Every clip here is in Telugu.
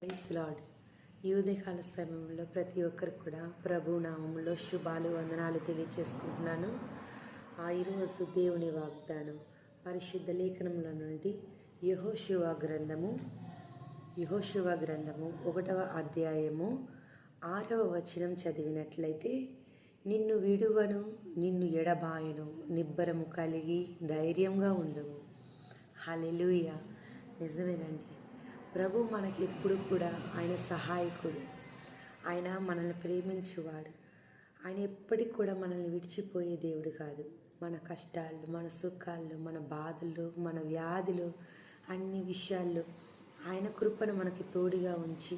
Praise lord. ఈ ఉదయకాల సమయంలో ప్రతి ఒక్కరికి కూడా ప్రభు నామంలో శుభాలు వందనాలు తెలియచేసుకుంటున్నాను. ఈరోజు దేవుని వాగ్దానం పరిశుద్ధ లేఖనముల నుండి యెహోషువ గ్రంథము 1వ అధ్యాయము 6వ వచనం చదివినట్లయితే, నిన్ను విడువను, నిన్ను ఎడబాయను, నిబ్బరము కలిగి ధైర్యంగా ఉండవు. హల్లెలూయా. నిజమేనండి. ప్రభు మనకి ఎప్పుడు కూడా ఆయన సహాయకుడు, ఆయన మనల్ని ప్రేమించువాడు. ఆయన ఎప్పటికి కూడా మనల్ని విడిచిపోయే దేవుడు కాదు. మన కష్టాలు, మన సుఖాలు, మన బాధలు, మన వ్యాధులు, అన్ని విషయాల్లో ఆయన కృపను మనకి తోడుగా ఉంచి,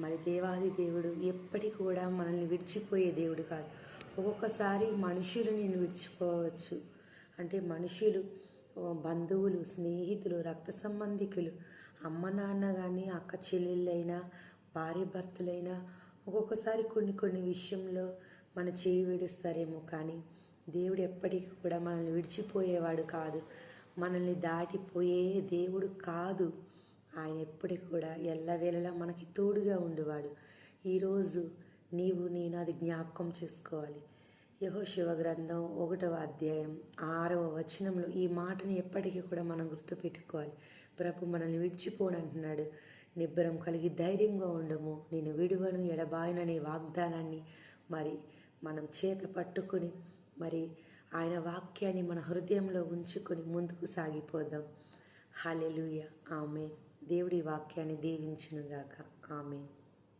మరి దేవాది దేవుడు ఎప్పటికి కూడా మనల్ని విడిచిపోయే దేవుడు కాదు. ఒక్కొక్కసారి మనుషులు నిన్ను విడిచిపోవచ్చు. అంటే మనుషులు, బంధువులు, స్నేహితులు, రక్త సంబంధికులు, అమ్మ నాన్న కానీ, అక్క చెల్లెళ్ళైనా, భార్య భర్తలైనా ఒక్కొక్కసారి కొన్ని విషయంలో మన చేయి విడుస్తారేమో, కానీ దేవుడు ఎప్పటికీ కూడా మనల్ని విడిచిపోయేవాడు కాదు. మనల్ని దాటిపోయే దేవుడు కాదు. ఆయన ఎప్పటికి కూడా ఎల్లవేళలా మనకి తోడుగా ఉండేవాడు. ఈరోజు నేను అది జ్ఞాపకం చేసుకోవాలి. యెహోషువ గ్రంథం 1వ అధ్యాయం 6వ వచనంలో ఈ మాటని ఎప్పటికీ కూడా మనం గుర్తుపెట్టుకోవాలి. ప్రభు మనల్ని విడిచిపోనంటున్నాడు. నిబ్బరం కలిగి ధైర్యంగా ఉండము, నేను విడువను ఎడబాయననే వాగ్దానాన్ని మరి మనం చేత పట్టుకుని, మరి ఆయన వాక్యాన్ని మన హృదయంలో ఉంచుకొని ముందుకు సాగిపోదాం. హల్లెలూయా. ఆమేన్. దేవుడి వాక్యాన్ని దీవించునుగాక. ఆమేన్.